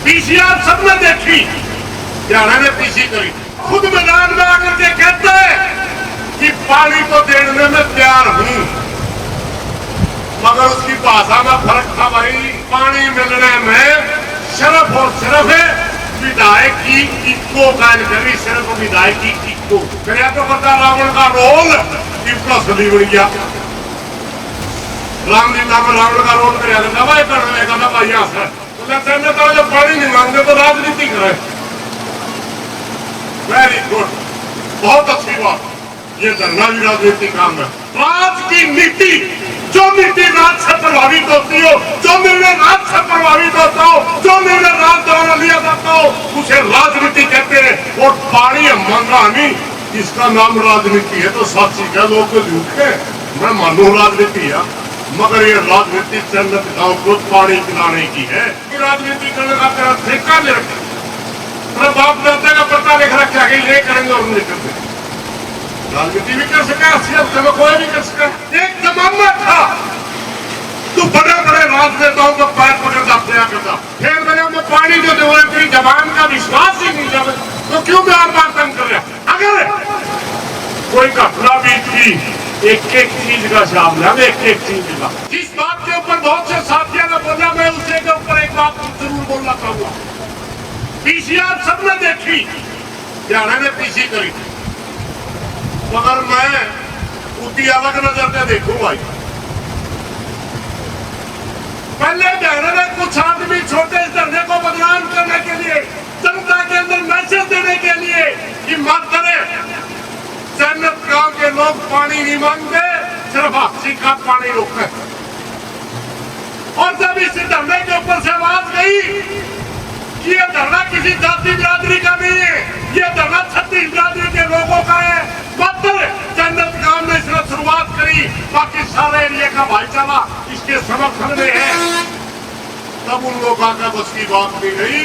PCR सबने देखी, हरियाणा ने पीसी करी, खुद मैदान में आकर के कहते हैं कि पानी तो देने में तैयार हूं, मगर उसकी भाषा में फर्क था भाई। पानी मिलने में सिर्फ और सिर्फ विधायक की इक्को कायम करी, सिर्फ विधायक की इक्को कराया तो करता रावण का रोल असली बन गया। रामलीला में रावण का रोल कराया भाई करने भाई यहाँ से तो जब पानी नहीं मांगते तो राजनीति करे। वेरी गुड, बहुत अच्छी बात। ये धरना भी राजनीति काम है। राज की नीति, जो नीति राज से प्रभावित होती हो, जो निर्णय राज से प्रभावित होता हो, जो निर्णय राज द्वारा लिया जाता हो, उसे राजनीति कहते हैं। और पानी मांगा नहीं, इसका नाम राजनीति है। तो साक्षी क्या लोग तो झूठ है, मैं मानू राजनीति है, मगर ये राजनीति चंद गांव को पानी पिलाने की है। राजनीति करने का तेरा ठेका ले रखा, मेरे बाप दादा का पता लिख रखा है, ये करेंगे और नहीं करते। राजनीति भी कर सका, सियासत में कोई भी कर सका। एक जमाना था तो बड़े बड़े राजनेताओं को पैर पकड़ता दिया करता, फिर मैंने वो पानी जो दे तेरी जबान का विश्वास ही नहीं जब तो क्यों बार बार तंग कर रहा। अगर कोई घटना भी थी, एक एक चीज का हिसाब है, एक एक चीज का। जिस बात के ऊपर बहुत से साथियों ने बोला, मैं उसे के ऊपर एक बात जरूर बोलना चाहूंगा। पीसीआर सबने देखी, हरियाणा ने पीसी करी, मगर मैं उतनी अलग नजर से देखूं भाई। पहले हरियाणा ने कुछ आदमी छोटे इस धरने को बदनाम करने के लिए, जनता के अंदर मैसेज देने के लिए कि मत करे, जन्नत गांव के लोग पानी नहीं मांगते, सिर्फ हाथी का पानी रोके। और जब इस धरने के ऊपर से आवाज गई कि ये धरना किसी जाति बिरादरी का नहीं है, ये धरना छत्तीस बिरादरी के लोगों का है, मात्र जन्नत गांव ने इसने शुरुआत करी, बाकी सारे एरिया का भाईचारा इसके समर्थन में है। तब उन लोगों का बस की बात नहीं रही,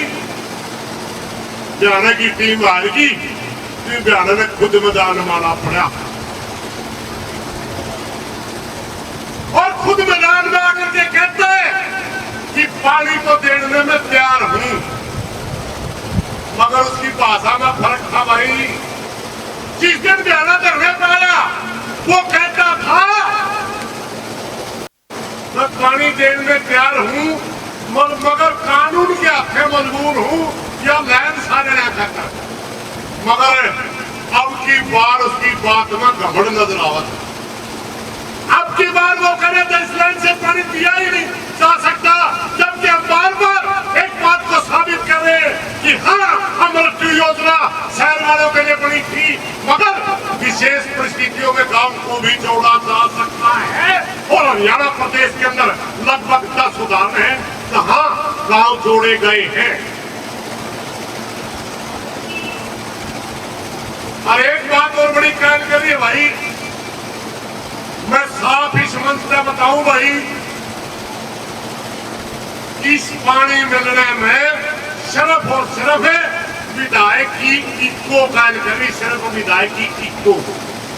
हरियाणा की टीम हारेगी, हरियाणा ने खुद मैदान माना पड़ा और खुद मैदान में आकर के कहते हैं कि पानी तो देने में तैयार हूं, मगर उसकी भाषा में फर्क था भाई। जिस दिन हरियाणा धरने पर आया वो कहता था मैं पानी देने में तैयार हूं, मगर कानून के हाथ में मजबूर हूं या लैंड साझा करता। मगर अब की बार उसकी बात में घमंड नजर आवत। अब की बार वो करे तो इस लैंड से पानी दिया ही नहीं जा सकता, जबकि हम बार बार एक बात को साबित कर रहे हैं कि हाँ, अमृत्यु योजना शहर वालों के लिए बनी थी, मगर विशेष परिस्थितियों में गांव को भी जोड़ा जा सकता है। और हरियाणा प्रदेश के अंदर लगभग 10 उदाहरण है जहां गांव जोड़े गए हैं। और एक बात और बड़ी कायल करी है भाई, मैं साफ ही मंच से बताऊं भाई, इस पानी मिलने में सिर्फ और सिर्फ विधायक की इक्को कायल करी, सिर्फ विधायक की इक्को,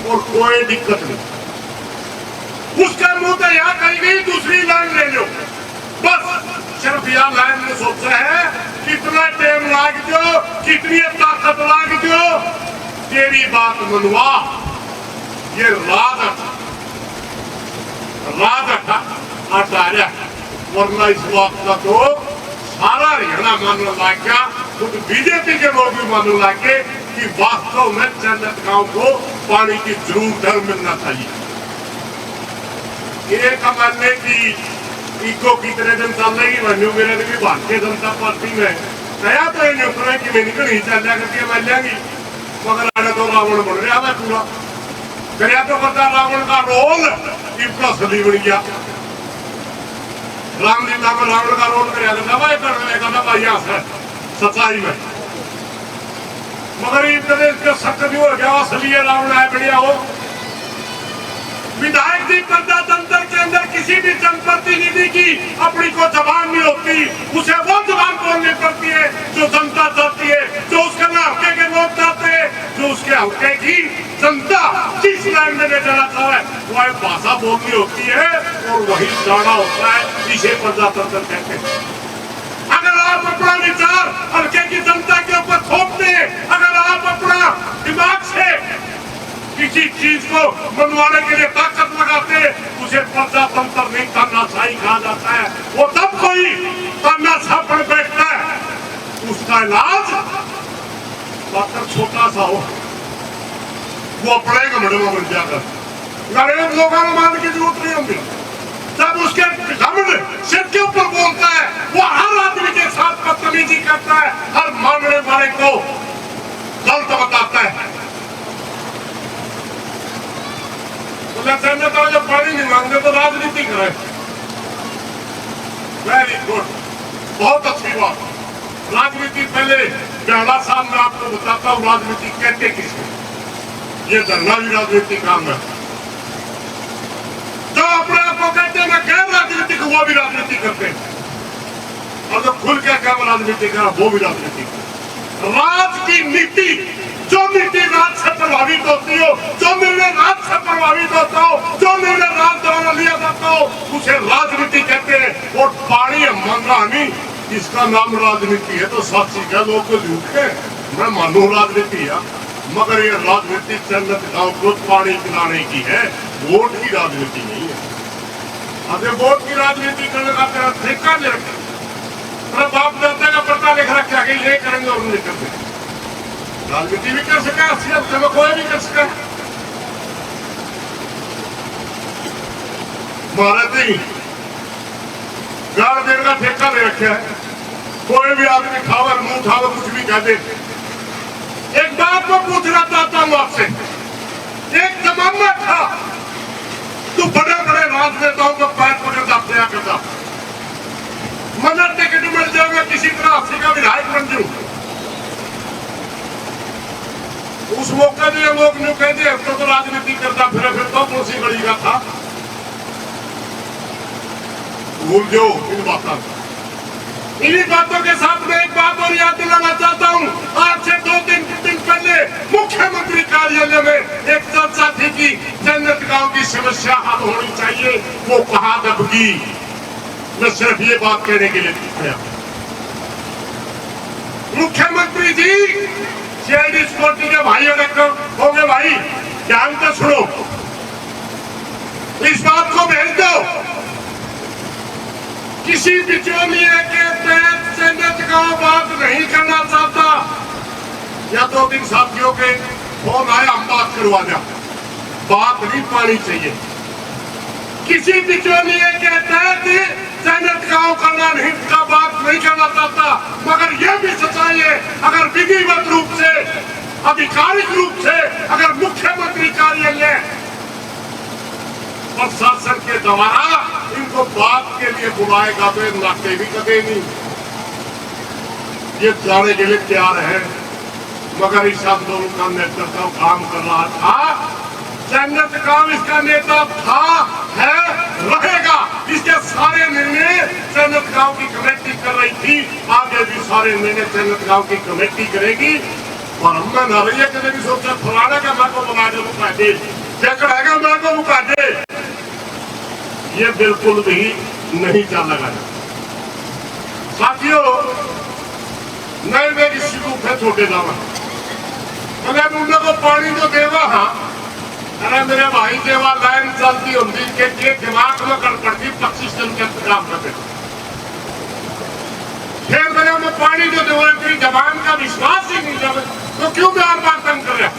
और कोई दिक्कत नहीं। उसका मुंह तो यहां कही गई, दूसरी लाइन ले लो, बस सिर्फ यह लाइन में सोचा है कितना टाइम लाग दो, कितनी ताकत लाग दो, तेरी बात मनवा। ये राज हटाया, वरना इस बात का तो सारा हरियाणा मानने लग गया, खुद बीजेपी के लोग भी मानने लगे कि वास्तव में जन्नत गांव को पानी की जरूर मिलना चाहिए। एक महीने की इको कितने दिन चल रही है, मेरे भी भारतीय जनता पार्टी में नया तो ये न्यूट्रल की मैंने नहीं चल करके मैं लेंगी, मगर आने तो रावण बन रहा है पूरा। कराया तो करता रावण का रोल असली बन गया। रामलीला में रावण का रोल कराया भाई करने भाई यहाँ से सच्चाई में, मगर ये प्रदेश का सत्य भी हो गया, असली रावण है बढ़िया हो। विधायक जी प्रजातंत्र के अंदर किसी भी जनप्रतिनिधि की अपनी को जबान नहीं होती, उसे वो जबान बोलनी पड़ती है जो जनता चाहती है, जो उसके हल्के के लोग चाहते हैं, जो उसके हल्के की जनता जिस लाइन में ले जाना चाहे वह भाषा बोलनी होती है और वही जाना होता है। इसे प्रजातंत्र कहते हैं। अगर आप अपना विचार उसका इलाज डॉक्टर छोटा सा हो, वो अपने घमंड में बन जाकर गरीब लोगों को मानने की जरूरत नहीं होती। जब उसके घमंड सिर के ऊपर बोलता है, वो हर आदमी के साथ बदतमीजी करता है, हर मानने वाले को गलत बताता है। तो जब पानी नहीं मांगते तो राजनीति करे। वेरी गुड, बहुत अच्छी बात। राजनीति पहले पहला साल मैं आपको बताता हूँ राजनीति कहते किसको। ये धरना भी राजनीति काम है। जो अपने आप को कहते हैं मैं गैर राजनीतिक, वो भी राजनीति करते हैं। और जो खुल के क्या राजनीति कर, वो भी राजनीति। राज की नीति, जो नीति राज से प्रभावित होती हो, जो निर्णय राज से प्रभावित होता हो, जो निर्णय राज द्वारा लिया जाता हो, उसे राजनीति कहते हैं। और पानी मांगना नहीं, इसका नाम राजनीति है। तो साक्षी क्या लोग तो झूठ है, मैं मानू राजनीति है, मगर ये राजनीति जन्नत गांव को पानी पिलाने की है, वोट की राजनीति नहीं है। अरे वोट की राजनीति करने का तेरा ठेका ले रखा, तेरा बाप दादा का पता लिख रखा कि ये करेंगे और नहीं करते। राजनीति भी कर सका, सियासत में कोई भी कर सका। भारत ही गाड़ देने का ठेका ले रखा है, कोई भी आदमी खावर मुंह उठावे कुछ भी कह दे। एक बात मैं पूछना चाहता हूं आपसे, एक जमाना था तो बड़े बड़े राजनेताओं को पैर पकड़ता फिरा करता, मगर टिकट मिल जाए मैं किसी तरह अस्सी का विधायक बन जाऊं। उस मौके में लोग न्यू कहते हैं तो राजनीति करता फिर तो कौन सी गड़ी का था। भूल जाओ इन बातों, इन्हीं बातों के साथ मैं एक बात और याद दिलाना चाहता हूं। आज से 2-3 दिन पहले मुख्यमंत्री कार्यालय में एक चर्चा थी कि जन्नत गांव की समस्या हल होनी चाहिए, वो कहां दबगी। मैं सिर्फ ये बात कहने के लिए गया। मुख्यमंत्री जी सीआईडी सिक्योरिटी के भाई होंगे, भाई ध्यान से सुनो, इस बात को भेज दो, किसी बिचौलिए के तहत जन्नत गांव बात नहीं करना चाहता, या 2-3 साथियों के फोन आया हम बात करवा जा, बात नहीं पानी चाहिए। किसी बिचौलिए के तहत जन्नत गांव करना नहीं का बात नहीं करना चाहता, मगर यह भी सच्चाई है अगर विधिवत रूप से, आधिकारिक रूप से अगर मुख्यमंत्री कार्यालय प्रशासन के द्वारा इनको बात के लिए बुलाएगा तो नाटे भी कदे नहीं, ये जाने के लिए तैयार है। मगर इस आंदोलन का नेतृत्व काम कर रहा था जन्नत गांव, इसका नेता था, है, रहेगा। इसके सारे निर्णय जन्नत गांव की कमेटी कर रही थी, आगे भी सारे निर्णय जन्नत गांव की कमेटी करेगी। और हमने ना रही है कभी भी सोचा फलाना का मैं को बना दे मुका दे, जकड़ेगा मैं को मुका दे, ये बिल्कुल भी नहीं चल लगा। साथियों, नए मेरी शुरू है छोटे दावा, अगर उन को पानी तो देवा, हाँ अरे मेरे भाई देवा लाइन चलती होती के दिमाग में गड़बड़ी 25 दिन के इंतजाम करते, फिर मेरे में पानी जो देवा तेरी जबान का विश्वास ही नहीं जब तो क्यों बार बार तंग कर रहा।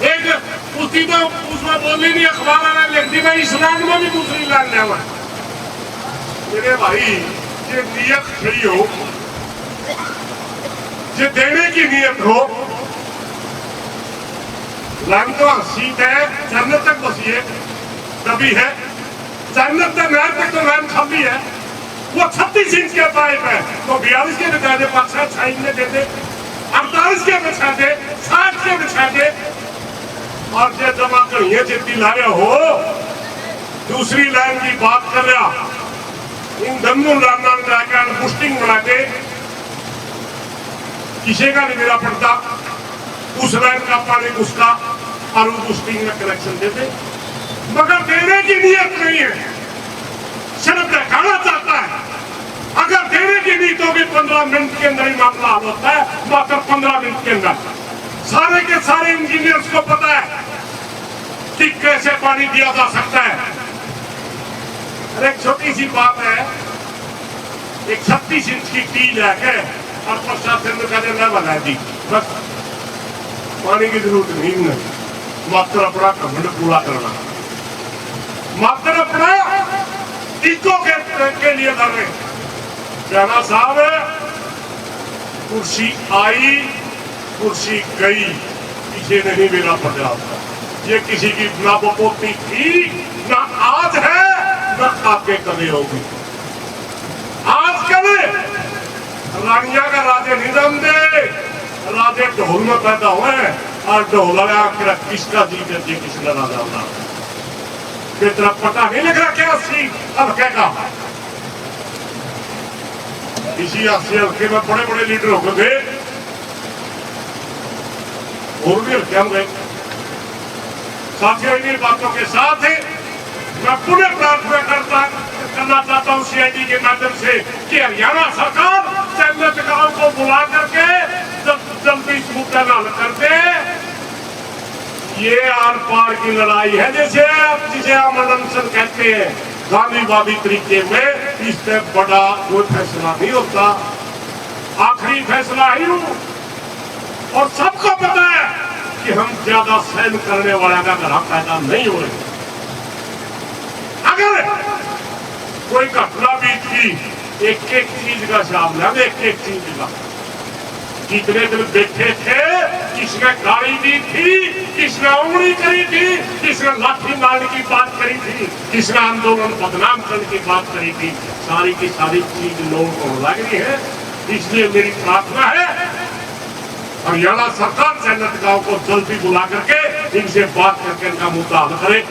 एक उसकी तो उसमें बोली नहीं, अखबार वाला लिख दी, मैं इस लाइन में भी दूसरी लाइन ले हुआ। मेरे भाई ये नियत सही हो, ये देने की नियत हो, लाइन तो सीट है, जन्नत तक बसिए तभी है, जन्नत तक नहर तक तो लाइन खाली है, वो 36 इंच के पाइप है तो 42 के बिछा दे, 5-6 इंच दे दे, 48 के बिछा दे, 60 के बिछा दे, और जो जमा करिए जितनी लाया हो। दूसरी लाइन की बात कर रहा, इन दोनों लाइनों में जाकर बुस्टिंग बना के किसी का नहीं मेरा पड़ता, उस लाइन का पानी उसका और वो बुस्टिंग में कनेक्शन देते, मगर देने की नियत नहीं है, सिर्फ दिखाना चाहता है। अगर देने की नीयत होगी 15 मिनट के अंदर ही मामला हल होता है, मात्र 15 मिनट के अंदर। सारे के सारे इंजीनियर्स को पता है कि कैसे पानी दिया जा सकता है। एक छोटी सी बात है, एक 36 इंच की टी लेके और प्रशासन ने कहते ना बना दी, बस पानी की जरूरत नहीं, मात्र अपना घमंड पूरा करना, मात्र अपना ईगो के लिए कर रहे। कहना साहब कुर्सी आई कुर्सी गई, पीछे नहीं मेरा पंजाब का, ये किसी की ना बपोती थी, ना आज है, ना आगे कभी होगी। आज कभी रानिया का राजे निधन दे, राजे ढोल में पैदा हुए और ढोल आकर किसका जीत जी किसने राजा होना, तेरा पता नहीं लग रहा क्या सी अब क्या इसी 80 हल्के में बड़े बड़े लीडर हो गए और भी हल्के होंगे। साथियों इन्हीं बातों के साथ मैं पुनः प्रार्थना करना चाहता हूं सीआईडी के माध्यम से कि हरियाणा सरकार चन्नत गांव को बुला करके जल्दी इस मुद्दा का हल कर दे। ये आर पार की लड़ाई है, जिसे हम अनशन कहते हैं गांधीवादी तरीके में, इससे बड़ा कोई फैसला नहीं होता, आखिरी फैसला ही हूं। और सबको पता है कि हम ज्यादा सहन करने वाला का घर पैदा नहीं हो रहे। अगर कोई घटना भी थी, एक एक चीज का हिसाब लें, एक एक चीज का, कितने दिन बैठे थे, किसने गाड़ी दी थी, किसने उंगली करी थी, किसने लाठी मारने की बात करी थी, किसने आंदोलन बदनाम करने की बात करी थी, सारी की सारी चीज लोगों को लग रही है। इसलिए मेरी प्रार्थना है हरियाणा सरकार चन्नत गांव को जल्दी बुला करके इनसे बात करके इनका मुद्दा हल करे।